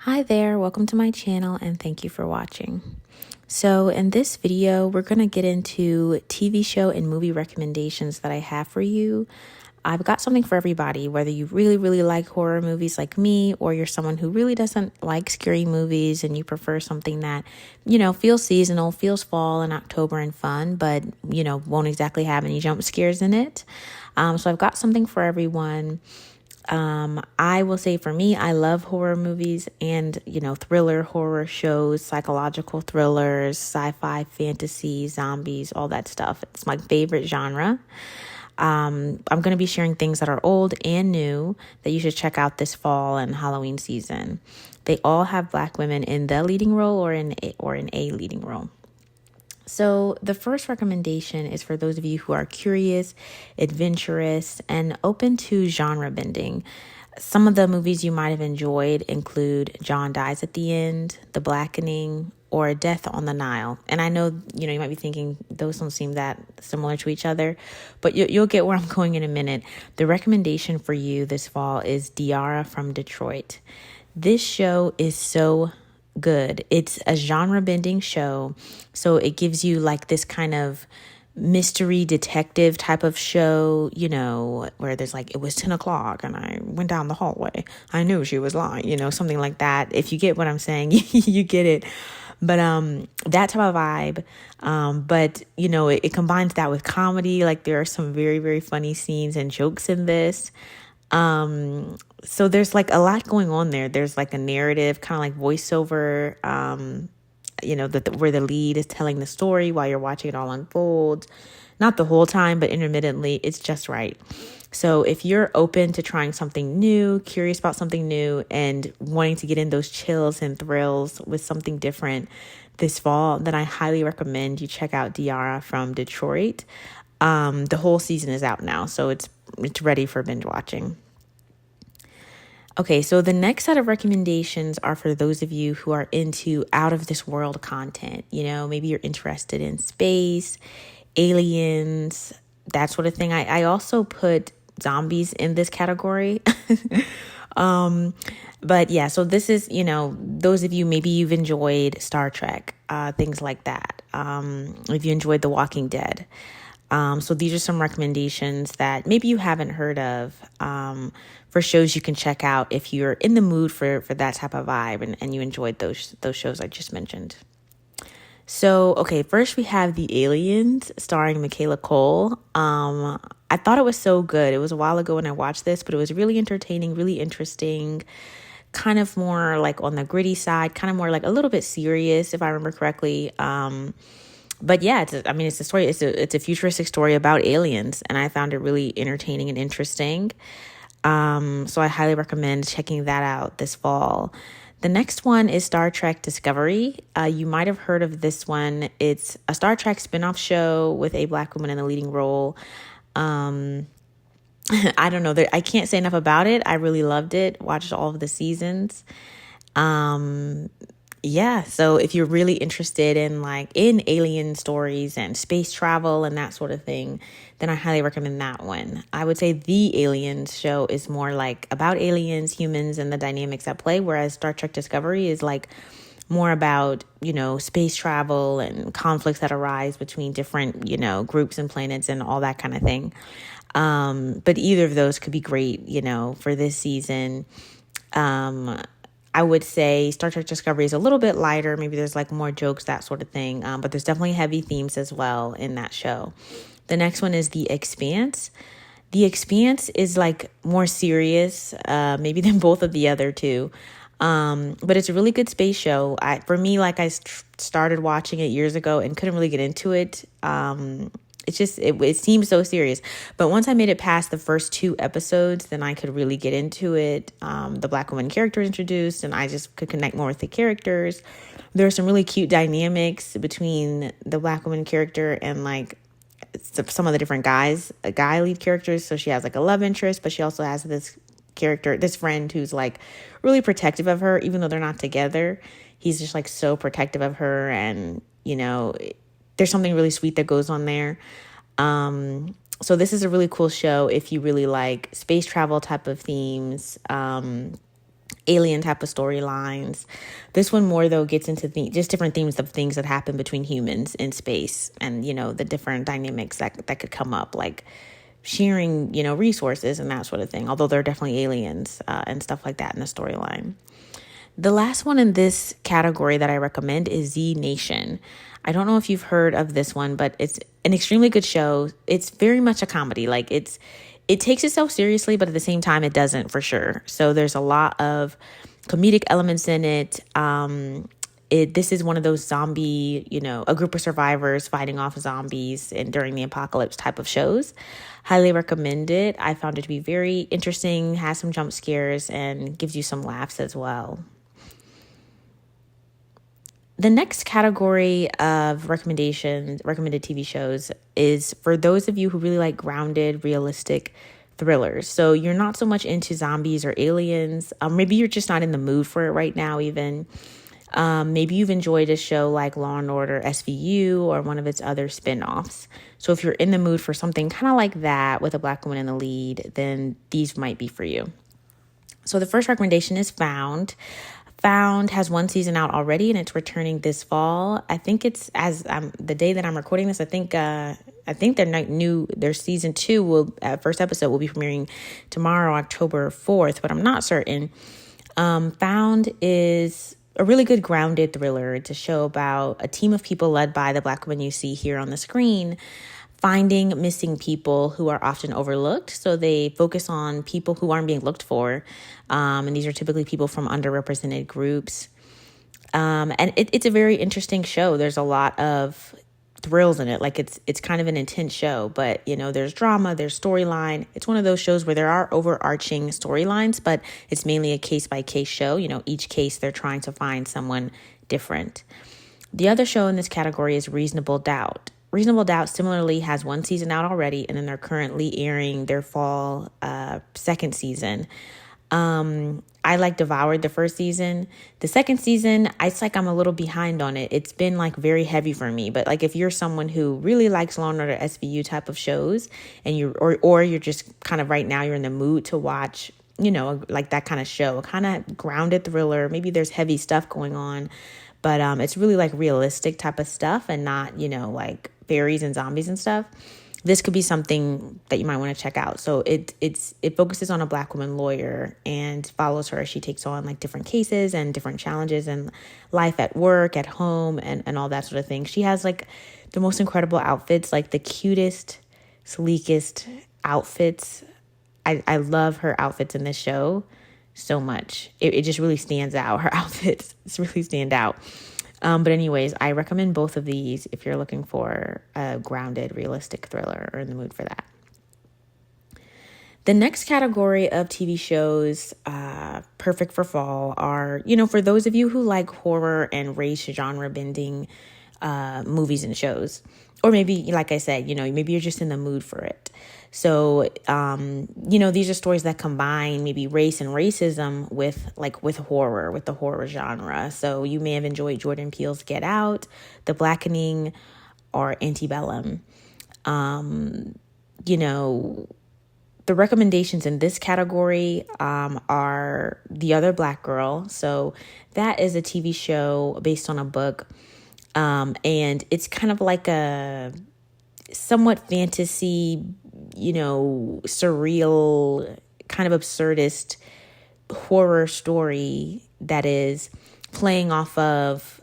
Hi there, welcome to my channel and thank you for watching. So in this video, we're going to get into TV show and movie recommendations that I have for you. I've got something for everybody, whether you really like horror movies like me, or you're someone who really doesn't like scary movies and you prefer something that, feels seasonal, feels fall and October and fun, but, won't exactly have any jump scares in it. So I've got something for everyone. I will say for me, I love horror movies and, thriller horror shows, psychological thrillers, sci-fi, fantasy, zombies, all that stuff. It's my favorite genre. I'm going to be sharing things that are old and new that you should check out this fall and Halloween season. They all have Black women in the leading role or in a leading role. So the first recommendation is for those of you who are curious, adventurous, and open to genre bending. Some of the movies you might have enjoyed include John Dies at the End, The Blackening, or Death on the Nile. And I know, you might be thinking those don't seem that similar to each other, but you'll get where I'm going in a minute. The recommendation for you this fall is Diarra from Detroit. This show is so good. It's a genre bending show. So it gives you like this kind of mystery detective type of show, where there's like, it was 10 o'clock and I went down the hallway. I knew she was lying, something like that. If you get what I'm saying, you get it. But that type of vibe. But it combines that with comedy. Like there are some very, very funny scenes and jokes in this. So there's like a lot going on there. There's like a narrative, kind of like voiceover, where the lead is telling the story while you're watching it all unfold. Not the whole time, but intermittently. It's just right. So if you're open to trying something new, curious about something new, and wanting to get in those chills and thrills with something different this fall, then I highly recommend you check out Diarra from Detroit. The whole season is out now, so it's ready for binge watching. Okay, so the next set of recommendations are for those of you who are into out of this world content. Maybe you're interested in space, aliens, that sort of thing. I also put zombies in this category. But yeah, so this is, those of you, maybe you've enjoyed Star Trek, things like that. If you enjoyed The Walking Dead. So these are some recommendations that maybe you haven't heard of, for shows you can check out if you're in the mood for that type of vibe and you enjoyed those shows I just mentioned. So, okay, first we have The Aliens starring Michaela Cole. I thought it was so good. It was a while ago when I watched this, but it was really entertaining, really interesting, kind of more like on the gritty side, kind of more like a little bit serious, if I remember correctly. But yeah, it's a story. It's a futuristic story about aliens, and I found it really entertaining and interesting. So I highly recommend checking that out this fall. The next one is Star Trek Discovery. You might have heard of this one. It's a Star Trek spinoff show with a Black woman in the leading role. I don't know. I can't say enough about it. I really loved it. Watched all of the seasons. Yeah, so if you're really interested in alien stories and space travel and that sort of thing, then I highly recommend that one. I would say the Aliens show is more like about aliens, humans, and the dynamics at play, whereas Star Trek Discovery is like more about, space travel and conflicts that arise between different, groups and planets and all that kind of thing. But either of those could be great, for this season. I would say Star Trek Discovery is a little bit lighter. Maybe there's like more jokes, that sort of thing. But there's definitely heavy themes as well in that show. The next one is The Expanse. The Expanse is like more serious, maybe than both of the other two. But it's a really good space show. For me, I started watching it years ago and couldn't really get into it. It seems so serious. But once I made it past the first 2 episodes, then I could really get into it. The Black woman character introduced, and I just could connect more with the characters. There are some really cute dynamics between the Black woman character and some of the different guy lead characters. So she has a love interest, but she also has this friend who's really protective of her, even though they're not together. He's just so protective of her, and there's something really sweet that goes on there. So this is a really cool show if you really like space travel type of themes. alien type of storylines. This one more though gets into just different themes of things that happen between humans in space, and the different dynamics that could come up, like sharing resources and that sort of thing, although they're definitely aliens and stuff like that in the storyline. The last one in this category that I recommend is Z Nation. I don't know if you've heard of this one, but it's an extremely good show. It's very much a comedy. Like it takes itself seriously, but at the same time, it doesn't, for sure. So there's a lot of comedic elements in it. This is one of those zombie, a group of survivors fighting off zombies and during the apocalypse type of shows. Highly recommend it. I found it to be very interesting, has some jump scares, and gives you some laughs as well. The next category of recommended TV shows is for those of you who really like grounded, realistic thrillers. So you're not so much into zombies or aliens. Maybe you're just not in the mood for it right now even. Maybe you've enjoyed a show like Law and Order SVU or one of its other spinoffs. So if you're in the mood for something kind of like that with a Black woman in the lead, then these might be for you. So the first recommendation is Found. Found has one season out already, and it's returning this fall. I think it's the day that I'm recording this. I think their season 2 first episode will be premiering tomorrow, October 4th, but I'm not certain. Found is a really good grounded thriller. It's a show about a team of people led by the Black woman you see here on the screen, finding missing people who are often overlooked. So they focus on people who aren't being looked for. And these are typically people from underrepresented groups. And it's a very interesting show. There's a lot of thrills in it. Like it's kind of an intense show, but there's drama, there's storyline. It's one of those shows where there are overarching storylines, but it's mainly a case by case show. Each case they're trying to find someone different. The other show in this category is Reasonable Doubt. Reasonable Doubt similarly has one season out already, and then they're currently airing their fall second season. I devoured the first season. The second season, it's like I'm a little behind on it. It's been very heavy for me. But if you're someone who really likes Law and Order SVU type of shows, and you're just kind of right now you're in the mood to watch, that kind of show, a kind of grounded thriller. Maybe there's heavy stuff going on, but it's really realistic type of stuff and not fairies and zombies and stuff. This could be something that you might want to check out. So it focuses on a Black woman lawyer and follows her as she takes on different cases and different challenges in life at work, at home, and all that sort of thing. She has the most incredible outfits, the cutest, sleekest outfits. I love her outfits in this show so much. It just really stands out. Her outfits really stand out. But anyways, I recommend both of these if you're looking for a grounded, realistic thriller or in the mood for that. The next category of TV shows perfect for fall are, for those of you who like horror and race genre bending movies and shows. Or maybe, like I said, maybe you're just in the mood for it. So, these are stories that combine maybe race and racism with horror, with the horror genre. So you may have enjoyed Jordan Peele's Get Out, The Blackening, or Antebellum. The recommendations in this category are The Other Black Girl. So that is a TV show based on a book. And it's kind of like a somewhat fantasy, surreal, kind of absurdist horror story that is playing off of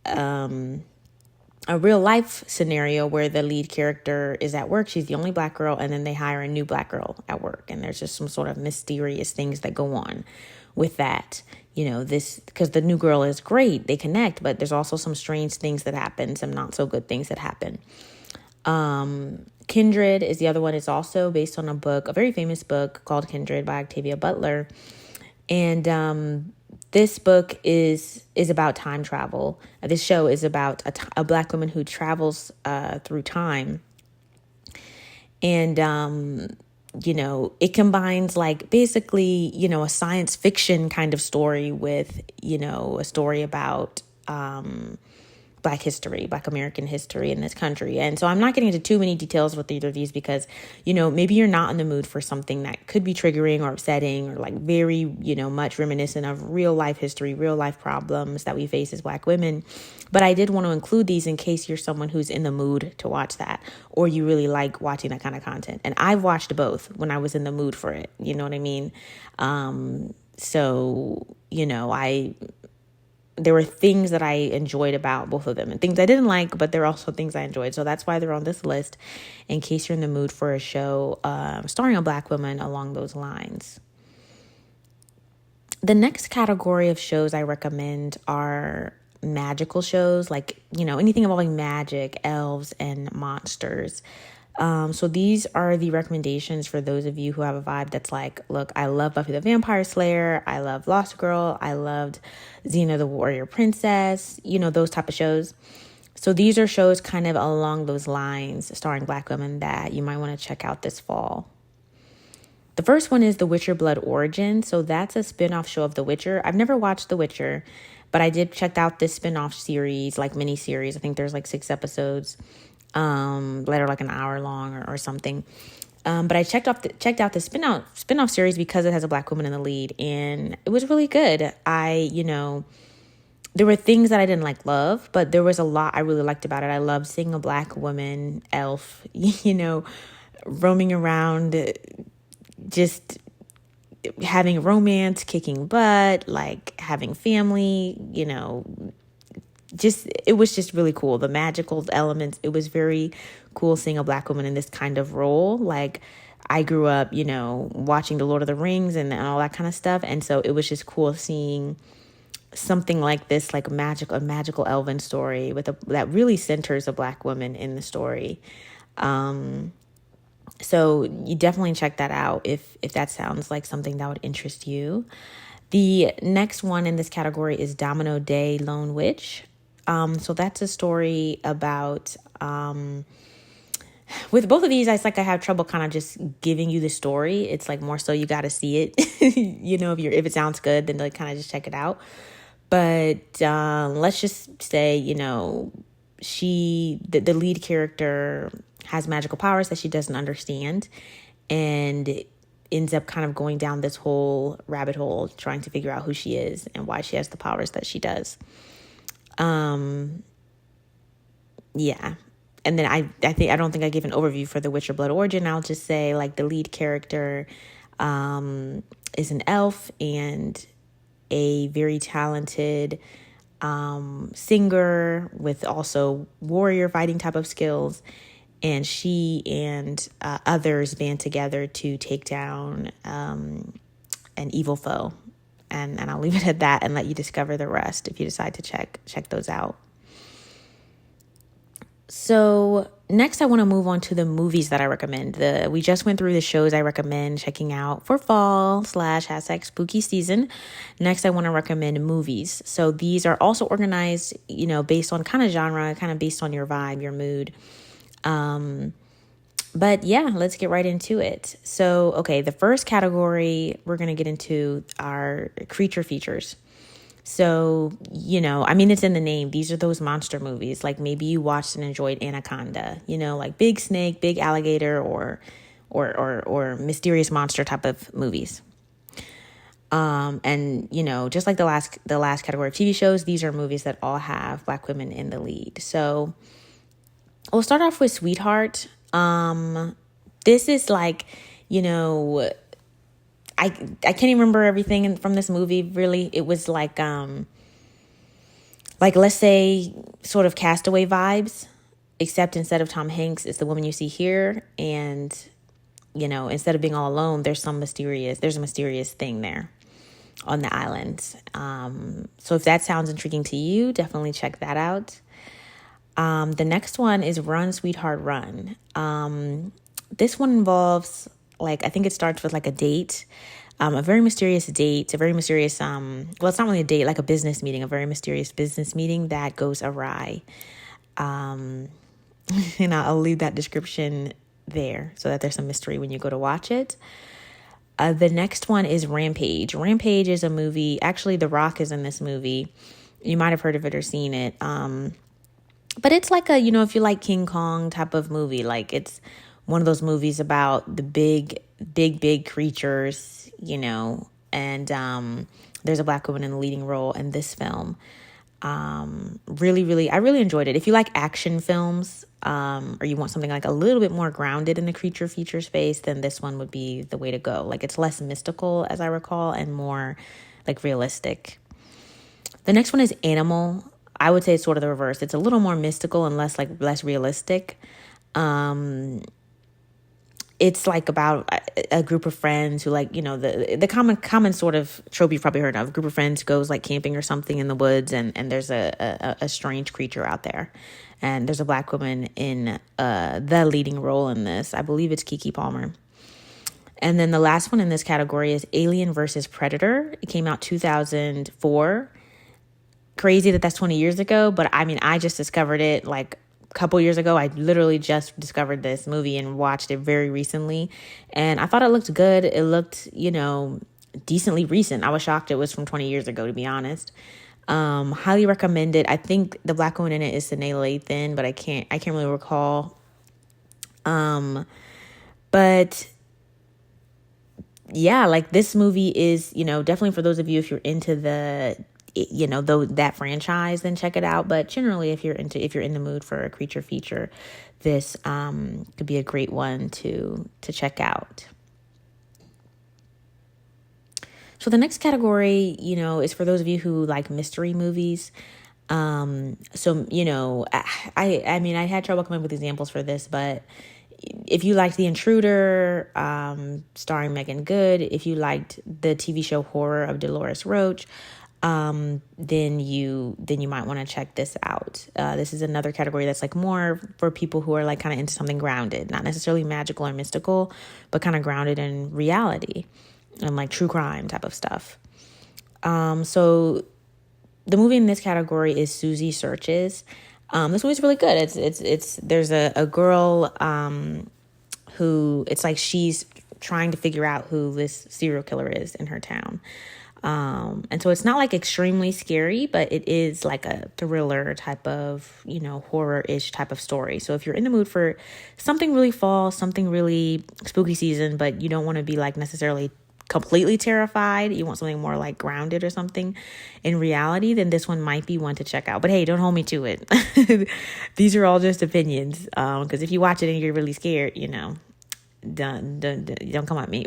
a real life scenario where the lead character is at work. She's the only Black girl, and then they hire a new Black girl at work. And there's just some sort of mysterious things that go on with that. This, because the new girl is great, they connect, but there's also some strange things that happen, some not so good things that happen. Kindred is the other one. It's also based on a book, a very famous book called Kindred by Octavia Butler. And this book is about time travel. This show is about a Black woman who travels through time. And it combines basically, a science fiction kind of story with, a story about Black history, Black American history in this country. And so I'm not getting into too many details with either of these because, maybe you're not in the mood for something that could be triggering or upsetting or like very, much reminiscent of real life history, real life problems that we face as Black women. But I did want to include these in case you're someone who's in the mood to watch that, or you really like watching that kind of content. And I've watched both when I was in the mood for it. You know what I mean? There were things that I enjoyed about both of them and things I didn't like, but there are also things I enjoyed. So that's why they're on this list in case you're in the mood for a show starring a Black woman along those lines. The next category of shows I recommend are magical shows, like, anything involving magic, elves, and monsters. So these are the recommendations for those of you who have a vibe that's like, look, I love Buffy the Vampire Slayer, I love Lost Girl, I loved Xena the Warrior Princess, those type of shows. So these are shows kind of along those lines starring Black women that you might want to check out this fall. The first one is The Witcher Blood Origin. So that's a spin-off show of The Witcher. I've never watched The Witcher, but I did check out this spin-off series, like mini series. I think there's like 6 episodes, later like an hour long or something. But I checked out the spin-off series because it has a Black woman in the lead, and it was really good. There were things that I didn't love, but there was a lot I really liked about it. I loved seeing a Black woman elf, roaming around, just having romance, kicking butt, like having family, it was just really cool. The magical elements, it was very cool seeing a Black woman in this kind of role. Like, I grew up, watching The Lord of the Rings and all that kind of stuff. And so it was just cool seeing something like this, like a magical elven story that really centers a Black woman in the story. So you definitely check that out if that sounds like something that would interest you. The next one in this category is Domino Day Lone Witch. So that's a story about, with both of these, I have trouble kind of just giving you the story. It's like more so you got to see it, if it sounds good, then kind of just check it out. But, let's just say, the lead character has magical powers that she doesn't understand, and ends up kind of going down this whole rabbit hole trying to figure out who she is and why she has the powers that she does. Yeah. And then I don't think I gave an overview for The Witcher Blood Origin. I'll just say the lead character, is an elf and a very talented, singer with also warrior fighting type of skills. And she and others band together to take down an evil foe. And I'll leave it at that and let you discover the rest if you decide to check those out. So next I want to move on to the movies that I recommend. We just went through the shows I recommend checking out for fall / #spooky season. Next I want to recommend movies. So these are also organized, based on kind of genre, kind of based on your vibe, your mood. But yeah, let's get right into it. So, okay, the first category we're going to get into are creature features. So, it's in the name. These are those monster movies. Like maybe you watched and enjoyed Anaconda, like big snake, big alligator, or mysterious monster type of movies. And just like the last category of TV shows, these are movies that all have Black women in the lead. So we'll start off with Sweetheart. This is I can't even remember everything from this movie. Really, it was like let's say sort of Castaway vibes, except instead of Tom Hanks, it's the woman you see here, and instead of being all alone, there's a mysterious thing there on the island. So if that sounds intriguing to you, definitely check that out. The next one is Run, Sweetheart, Run. This one involves, I think it starts with a date, a very mysterious date, a very mysterious, well, it's not really a date, like a business meeting, a very mysterious business meeting that goes awry. And I'll leave that description there so that there's some mystery when you go to watch it. The next one is Rampage. Rampage is a movie. Actually, The Rock is in this movie. You might have heard of it or seen it. But it's like a, if you like King Kong type of movie, like it's one of those movies about the big creatures, and there's a Black woman in the leading role in this film. I really enjoyed it. If you like action films, or you want something like a little bit more grounded in the creature feature space, then this one would be the way to go. Like it's less mystical, as I recall, and more like realistic. The next one is Animal. I would say it's sort of the reverse. It's a little more mystical and less realistic. It's like about a group of friends who, like, the common sort of trope you've probably heard of. A group of friends goes like camping or something in the woods, and there's a strange creature out there. And there's a Black woman in the leading role in this. I believe it's Keke Palmer. And then the last one in this category is Alien versus Predator. It came out 2004. Crazy that that's 20 years ago, but I mean, I just discovered it like a couple years ago. I literally just discovered this movie and watched it very recently, and I thought it looked good. It looked, decently recent. I was shocked it was from 20 years ago, to be honest. Highly recommend it. I think the Black woman in it is Sanaa Lathan, but I can't really recall. But yeah, like this movie is, definitely for those of you, if you're into that franchise, then check it out. But generally, if you're in the mood for a creature feature, this could be a great one to check out. So the next category, is for those of you who like mystery movies. I mean, I had trouble coming up with examples for this, but if you liked The Intruder, starring Megan Good, if you liked the TV show Horror of Dolores Roach, then you might want to check this out. This is another category that's like more for people who are like kind of into something grounded, not necessarily magical or mystical, but kind of grounded in reality and like true crime type of stuff. So the movie in this category is Susie Searches. This movie's really good. It's there's a girl who, it's like she's trying to figure out who this serial killer is in her town. And so it's not like extremely scary, but it is like a thriller type of, horror-ish type of story. So if you're in the mood for something really fall, something really spooky season, but you don't want to be like necessarily completely terrified, you want something more like grounded or something in reality, then this one might be one to check out. But hey, don't hold me to it. These are all just opinions. Because if you watch it and you're really scared, don't come at me.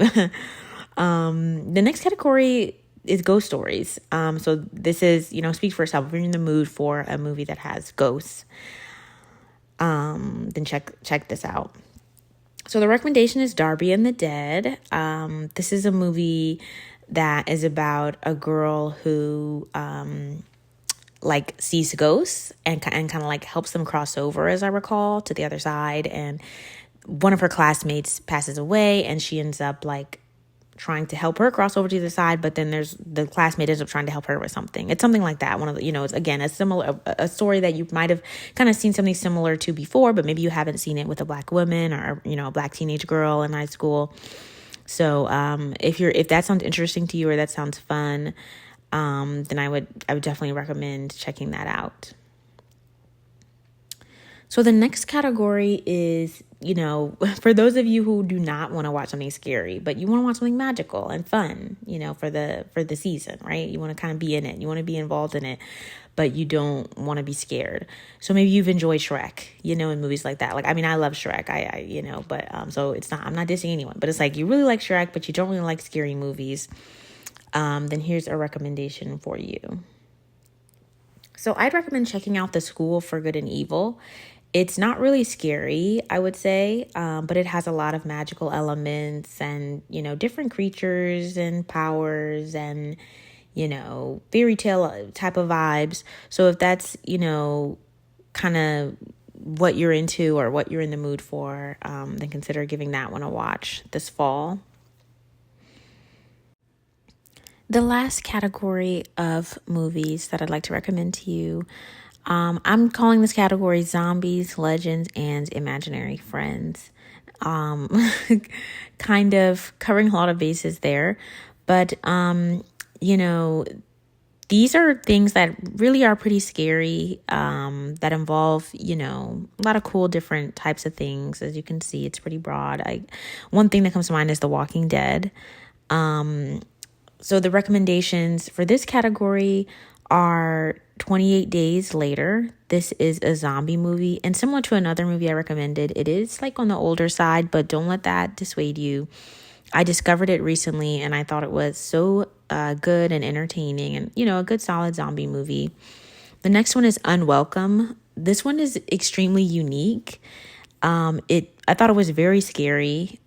The next category is ghost stories. So this is, speak for yourself. If you're in the mood for a movie that has ghosts, then check this out. So the recommendation is Darby and the Dead. This is a movie that is about a girl who like sees ghosts and kind of like helps them cross over, as I recall, to the other side. And one of her classmates passes away, and she ends up like trying to help her cross over to the side, but then there's the classmate ends up trying to help her with something. It's something like that. One of the, it's again a story that you might have kind of seen something similar to before, but maybe you haven't seen it with a Black woman or a Black teenage girl in high school. So if that sounds interesting to you or that sounds fun, then I would definitely recommend checking that out. So the next category is, for those of you who do not want to watch something scary, but you want to watch something magical and fun, for the season, right? You want to kind of be in it. You want to be involved in it, but you don't want to be scared. So maybe you've enjoyed Shrek, in movies like that. Like, I mean, I love Shrek, but so it's not, I'm not dissing anyone, but it's like you really like Shrek, but you don't really like scary movies. Then here's a recommendation for you. So I'd recommend checking out The School for Good and Evil. It's not really scary, I would say, but it has a lot of magical elements and, different creatures and powers and, fairy tale type of vibes. So if that's, kind of what you're into or what you're in the mood for, then consider giving that one a watch this fall. The last category of movies that I'd like to recommend to you, I'm calling this category Zombies, Legends, and Imaginary Friends. Kind of covering a lot of bases there. But, these are things that really are pretty scary, that involve, a lot of cool different types of things. As you can see, it's pretty broad. One thing that comes to mind is The Walking Dead. So the recommendations for this category are 28 Days Later. This is a zombie movie, and similar to another movie I recommended, it is like on the older side, but don't let that dissuade you. I discovered it recently and I thought it was so good and entertaining, and, a good solid zombie movie. The next one is Unwelcome. This one is extremely unique. I thought it was very scary.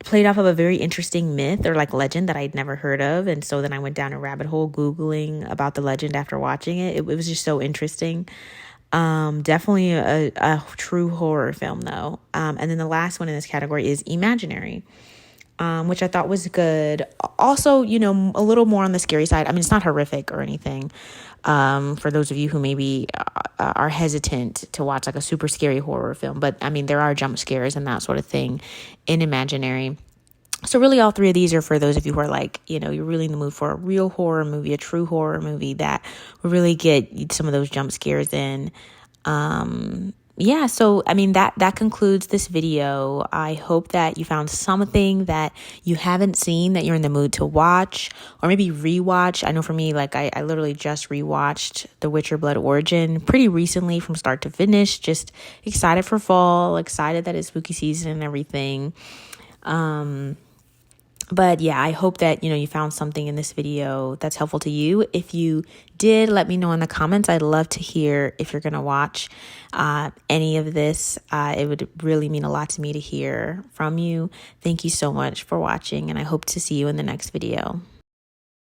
Played off of a very interesting myth or like legend that I'd never heard of. And so then I went down a rabbit hole Googling about the legend after watching it. It was just so interesting. Definitely a true horror film though. And then the last one in this category is Imaginary, which I thought was good. Also, a little more on the scary side. I mean, it's not horrific or anything. For those of you who maybe are hesitant to watch like a super scary horror film, but I mean, there are jump scares and that sort of thing in Imaginary. So really all three of these are for those of you who are like, you're really in the mood for a real horror movie, a true horror movie that will really get some of those jump scares in. So I mean that concludes this video. I hope that you found something that you haven't seen that you're in the mood to watch, or maybe rewatch. I know for me, like I literally just rewatched The Witcher Blood Origin pretty recently from start to finish. Just excited for fall, excited that it's spooky season and everything. But yeah, I hope that, you found something in this video that's helpful to you. If you did, let me know in the comments. I'd love to hear if you're going to watch any of this. It would really mean a lot to me to hear from you. Thank you so much for watching, and I hope to see you in the next video.